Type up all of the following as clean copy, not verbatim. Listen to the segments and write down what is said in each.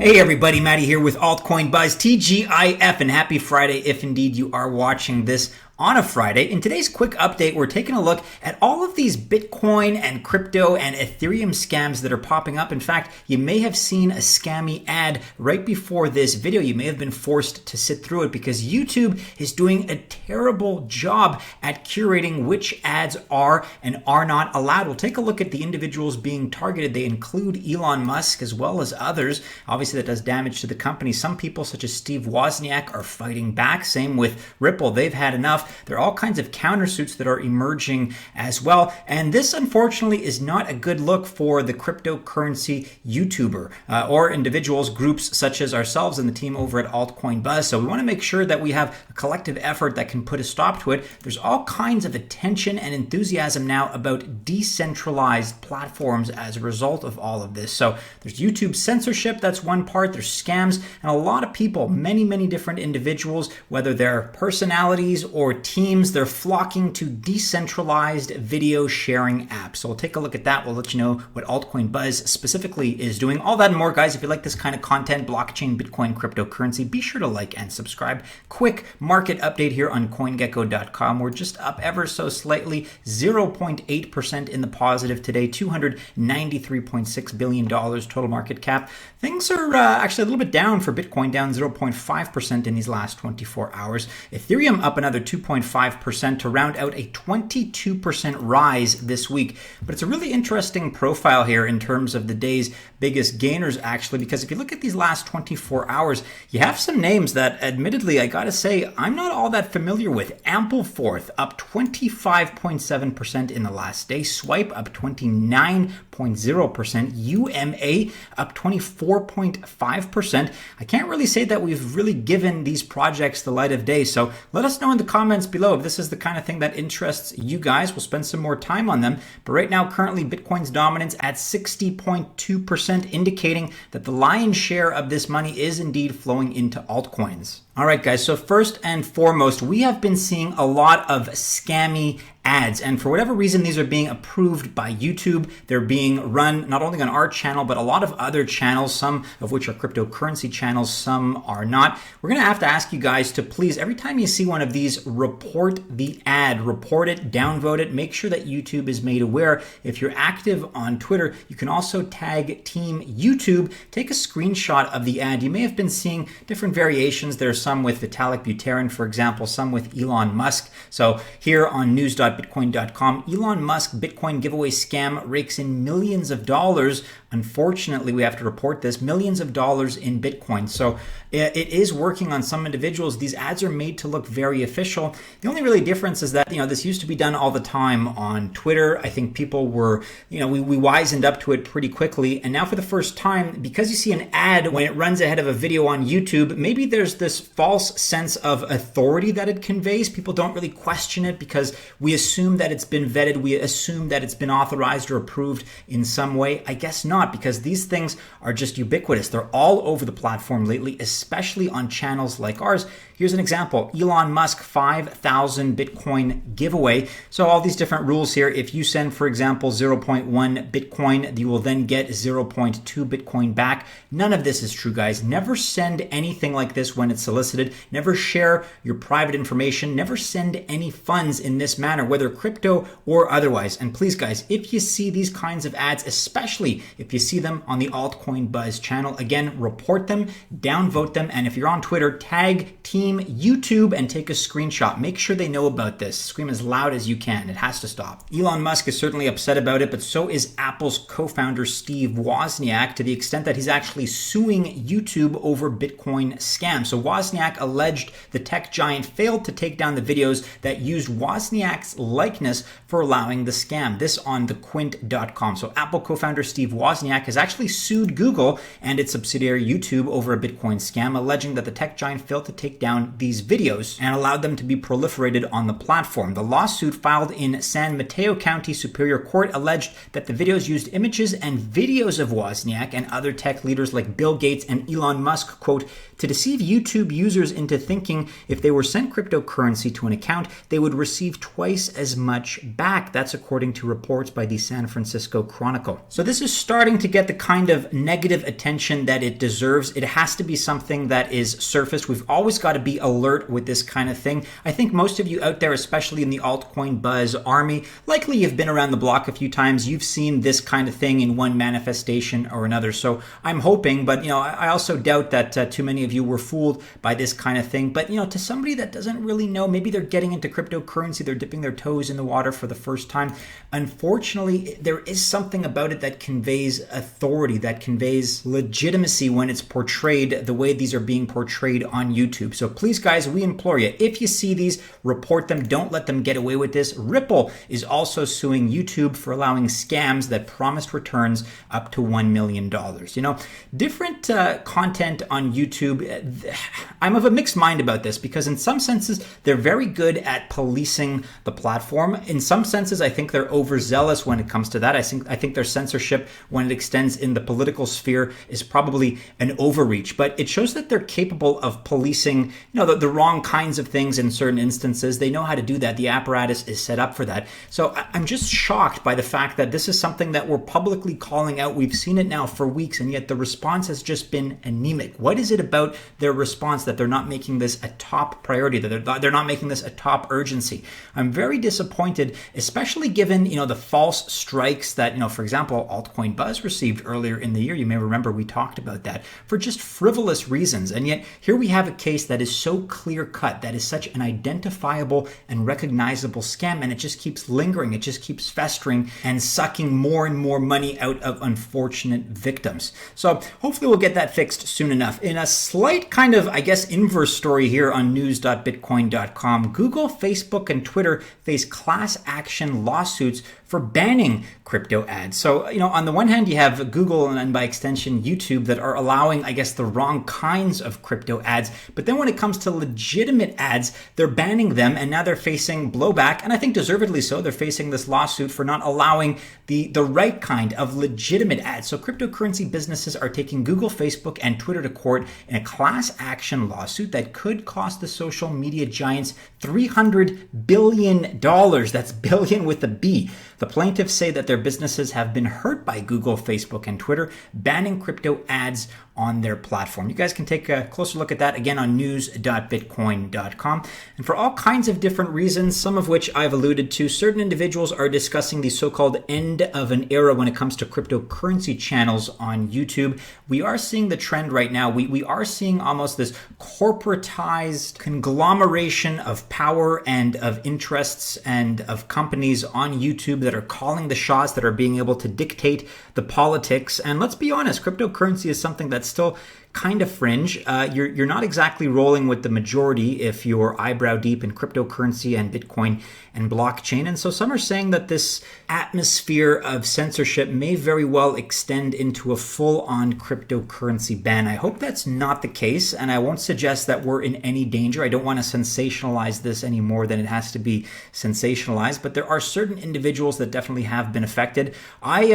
Hey everybody, Matty here with Altcoin Buzz, TGIF, and happy Friday if indeed you are watching this on a Friday. In today's quick update, we're taking a look at all of these Bitcoin and crypto and Ethereum scams that are popping up. In fact, you may have seen a scammy ad right before this video. You may have been forced to sit through it because YouTube is doing a terrible job at curating which ads are and are not allowed. We'll take a look at the individuals being targeted. They include Elon Musk as well as others. Obviously, that does damage to the company. Some people, such as Steve Wozniak, are fighting back. Same with Ripple. They've had enough. There are all kinds of countersuits that are emerging as well. And this, unfortunately, is not a good look for the cryptocurrency YouTuber or individuals, groups such as ourselves and the team over at Altcoin Buzz. So we want to make sure that we have a collective effort that can put a stop to it. There's all kinds of attention and enthusiasm now about decentralized platforms as a result of all of this. So there's YouTube censorship, that's one part. There's scams, and a lot of people, many different individuals, whether they're personalities or teams, they're flocking to decentralized video sharing apps. So we'll take a look at that. We'll let you know what Altcoin Buzz specifically is doing. All that and more, guys. If you like this kind of content, blockchain, Bitcoin, cryptocurrency, be sure to like and subscribe. Quick market update here on CoinGecko.com. We're just up ever so slightly, 0.8% in the positive today, $293.6 billion total market cap. Things are actually a little bit down for Bitcoin, down 0.5% in these last 24 hours. Ethereum up another 2.5% to round out a 22% rise this week. But it's a really interesting profile here in terms of the day's biggest gainers, actually, because if you look at these last 24 hours, you have some names that, admittedly, I gotta say, I'm not all that familiar with. Ampleforth up 25.7% in the last day. Swipe up 29.0%. UMA up 24.5%. I can't really say that we've really given these projects the light of day, so let us know in the comments below if this is the kind of thing that interests you guys. We'll spend some more time on them. But right now, currently, Bitcoin's dominance at 60.2%, indicating that the lion's share of this money is indeed flowing into altcoins. All right, guys, so first and foremost, we have been seeing a lot of scammy ads, and for whatever reason, these are being approved by YouTube. They're being run not only on our channel, but a lot of other channels, some of which are cryptocurrency channels, some are not. We're gonna have to ask you guys to please, every time you see one of these, report the ad, report it, downvote it, make sure that YouTube is made aware. If you're active on Twitter, you can also tag Team YouTube, take a screenshot of the ad. You may have been seeing different variations. There's some with Vitalik Buterin, for example, some with Elon Musk. So here on news.bitcoin.com, Elon Musk Bitcoin giveaway scam rakes in millions of dollars. Unfortunately, we have to report this, millions of dollars in Bitcoin. So it is working on some individuals. These ads are made to look very official. The only really difference is that, this used to be done all the time on Twitter. I think people were, we wisened up to it pretty quickly. And now for the first time, because you see an ad when it runs ahead of a video on YouTube, maybe there's this false sense of authority that it conveys. People don't really question it because we assume that it's been vetted. We assume that it's been authorized or approved in some way. I guess not, because these things are just ubiquitous. They're all over the platform lately, especially on channels like ours. Here's an example. Elon Musk 5,000 Bitcoin giveaway. So all these different rules here. If you send, for example, 0.1 Bitcoin, you will then get 0.2 Bitcoin back. None of this is true, guys. Never send anything like this when it's solicited. Never share your private information. Never send any funds in this manner, whether crypto or otherwise. And please, guys, if you see these kinds of ads, especially if you see them on the Altcoin Buzz channel, again, report them, downvote them, and if you're on Twitter, tag Team YouTube and take a screenshot. Make sure they know about this. Scream as loud as you can. It has to stop. Elon Musk is certainly upset about it, but so is Apple's co-founder Steve Wozniak, to the extent that he's actually suing YouTube over Bitcoin scams. So Wozniak alleged the tech giant failed to take down the videos that used Wozniak's likeness for allowing the scam. This on thequint.com. So Apple co-founder Steve Wozniak has actually sued Google and its subsidiary YouTube over a Bitcoin scam, alleging that the tech giant failed to take down down these videos and allowed them to be proliferated on the platform. The lawsuit filed in San Mateo County Superior Court alleged that the videos used images and videos of Wozniak and other tech leaders like Bill Gates and Elon Musk, quote, to deceive YouTube users into thinking if they were sent cryptocurrency to an account, they would receive twice as much back. That's according to reports by the San Francisco Chronicle. So this is starting to get the kind of negative attention that it deserves. It has to be something that is surfaced. We've always got to be alert with this kind of thing. I think most of you out there, especially in the Altcoin Buzz army, likely you've been around the block a few times. You've seen this kind of thing in one manifestation or another. So I'm hoping, but I also doubt that too many of you were fooled by this kind of thing. But to somebody that doesn't really know, maybe they're getting into cryptocurrency, they're dipping their toes in the water for the first time. Unfortunately, there is something about it that conveys authority, that conveys legitimacy when it's portrayed the way these are being portrayed on YouTube. So please, guys, we implore you, if you see these, report them. Don't let them get away with this. Ripple is also suing YouTube for allowing scams that promised returns up to $1 million. Different content on YouTube, I'm of a mixed mind about this because in some senses, they're very good at policing the platform. In some senses, I think they're overzealous when it comes to that. I think their censorship, when it extends in the political sphere, is probably an overreach. But it shows that they're capable of policing, the wrong kinds of things in certain instances. They know how to do that. The apparatus is set up for that. So I'm just shocked by the fact that this is something that we're publicly calling out. We've seen it now for weeks, and yet the response has just been anemic. What is it about their response that they're not making this a top priority, that they're not making this a top urgency? I'm very disappointed, especially given, the false strikes that, for example, Altcoin Buzz received earlier in the year. You may remember we talked about that for just frivolous reasons. And yet here we have a case that is so clear cut, that is such an identifiable and recognizable scam, and it just keeps lingering. It just keeps festering and sucking more and more money out of unfortunate victims. So hopefully we'll get that fixed soon enough. In a slight kind of, inverse story here on news.bitcoin.com, Google, Facebook, and Twitter face class action lawsuits for banning crypto ads. So, on the one hand, you have Google and by extension YouTube that are allowing, the wrong kinds of crypto ads. But then when it comes to legitimate ads, they're banning them, and now they're facing blowback, and I think deservedly so. They're facing this lawsuit for not allowing the right kind of legitimate ads. So cryptocurrency businesses are taking Google, Facebook, and Twitter to court in a class action lawsuit that could cost the social media giants $300 billion. That's billion with a B. The plaintiffs say that their businesses have been hurt by Google, Facebook, and Twitter banning crypto ads on their platform. You guys can take a closer look at that again on news.bitcoin.com. And for all kinds of different reasons, some of which I've alluded to, certain individuals are discussing the so-called end of an era when it comes to cryptocurrency channels on YouTube. We are seeing the trend right now. We are seeing almost this corporatized conglomeration of power and of interests and of companies on YouTube that are calling the shots, that are being able to dictate the politics. And let's be honest, cryptocurrency is something that's still kind of fringe. You're not exactly rolling with the majority if you're eyebrow deep in cryptocurrency and Bitcoin and blockchain. And so some are saying that this atmosphere of censorship may very well extend into a full-on cryptocurrency ban. I hope that's not the case, and I won't suggest that we're in any danger. I don't want to sensationalize this any more than it has to be sensationalized, but there are certain individuals that definitely have been affected. I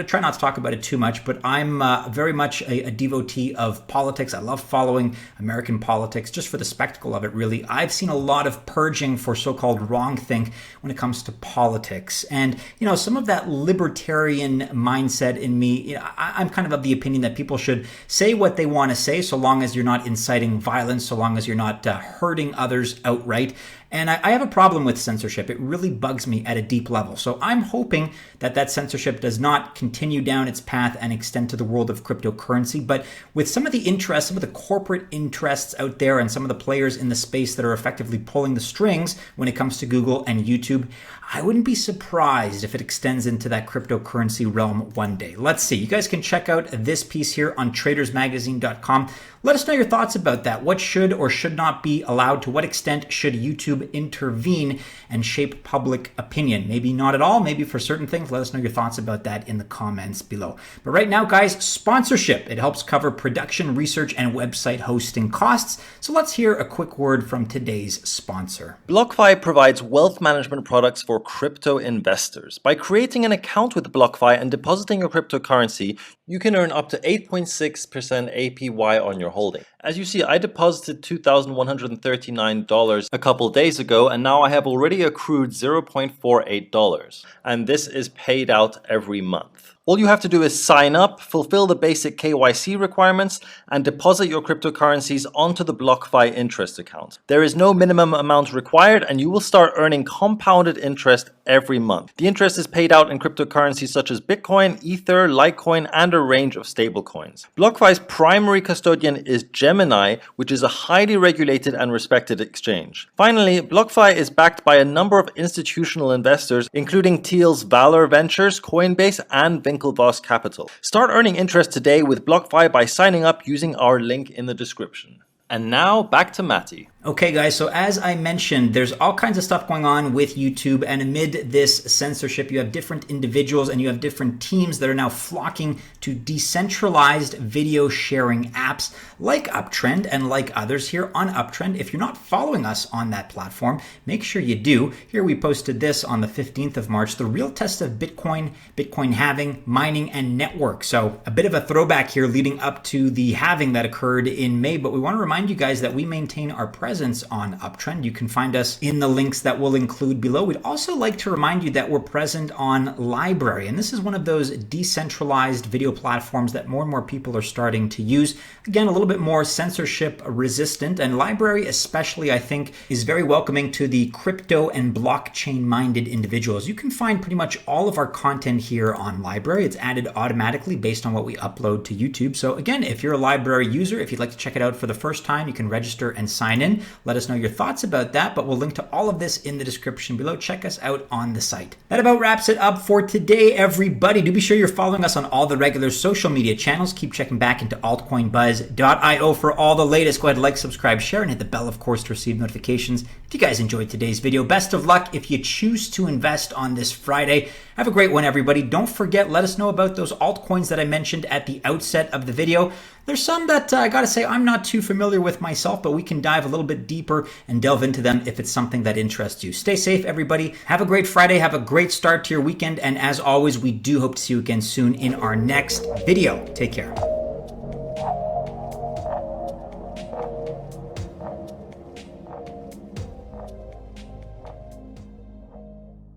try not to talk about it too much, but I'm very much a devotee of politics. I love following American politics just for the spectacle of it, really. I've seen a lot of purging for so-called wrongthink when it comes to politics. And, some of that libertarian mindset in me, I'm kind of the opinion that people should say what they want to say so long as you're not inciting violence, so long as you're not hurting others outright. And I have a problem with censorship. It really bugs me at a deep level. So I'm hoping that censorship does not continue down its path and extend to the world of cryptocurrency. But with some of the interests, some of the corporate interests out there and some of the players in the space that are effectively pulling the strings when it comes to Google and YouTube, I wouldn't be surprised if it extends into that cryptocurrency realm one day. Let's see. You guys can check out this piece here on tradersmagazine.com. Let us know your thoughts about that. What should or should not be allowed? To what extent should YouTube YouTube intervene and shape public opinion? Maybe not at all, maybe for certain things. Let us know your thoughts about that in the comments below. But right now, guys, sponsorship. It helps cover production, research, and website hosting costs. So let's hear a quick word from today's sponsor. BlockFi provides wealth management products for crypto investors. By creating an account with BlockFi and depositing your cryptocurrency, you can earn up to 8.6% APY on your holding. As you see, I deposited $2,139 a couple days ago, and now I have already accrued $0.48. And this is paid out every month. All you have to do is sign up, fulfill the basic KYC requirements, and deposit your cryptocurrencies onto the BlockFi interest account. There is no minimum amount required, and you will start earning compounded interest every month. The interest is paid out in cryptocurrencies such as Bitcoin, Ether, Litecoin, and a range of stablecoins. BlockFi's primary custodian is Gemini, which is a highly regulated and respected exchange. Finally, BlockFi is backed by a number of institutional investors, including Thiel's Valor Ventures, Coinbase, and Winklevoss Capital. Start earning interest today with BlockFi by signing up using our link in the description. And now back to Matty. Okay, guys, so as I mentioned, there's all kinds of stuff going on with YouTube, and amid this censorship, you have different individuals and you have different teams that are now flocking to decentralized video sharing apps like Uptrend and like others here on Uptrend. If you're not following us on that platform, make sure you do. Here we posted this on the 15th of March, the real test of Bitcoin, Bitcoin halving, mining, and network. So a bit of a throwback here leading up to the halving that occurred in May, but we want to remind you guys that we maintain our presence on Uptrend. You can find us in the links that we'll include below. We'd also like to remind you that we're present on Library, and this is one of those decentralized video platforms that more and more people are starting to use. Again, a little bit more censorship resistant, and Library especially, I think, is very welcoming to the crypto and blockchain minded individuals. You can find pretty much all of our content here on Library. It's added automatically based on what we upload to YouTube. So again, if you're a Library user, if you'd like to check it out for the first time, you can register and sign in. Let us know your thoughts about that, but we'll link to all of this in the description below. Check us out on the site. That about wraps it up for today, everybody. Do be sure you're following us on all the regular social media channels. Keep checking back into altcoinbuzz.io for all the latest. Go ahead, like, subscribe, share, and hit the bell, of course, to receive notifications. If you guys enjoyed today's video, best of luck if you choose to invest on this Friday. Have a great one, everybody. Don't forget, let us know about those altcoins that I mentioned at the outset of the video. There's some that I gotta say I'm not too familiar with myself, but we can dive a little bit deeper and delve into them if it's something that interests you. Stay safe, everybody. Have a great Friday. Have a great start to your weekend. And as always, we do hope to see you again soon in our next video. Take care.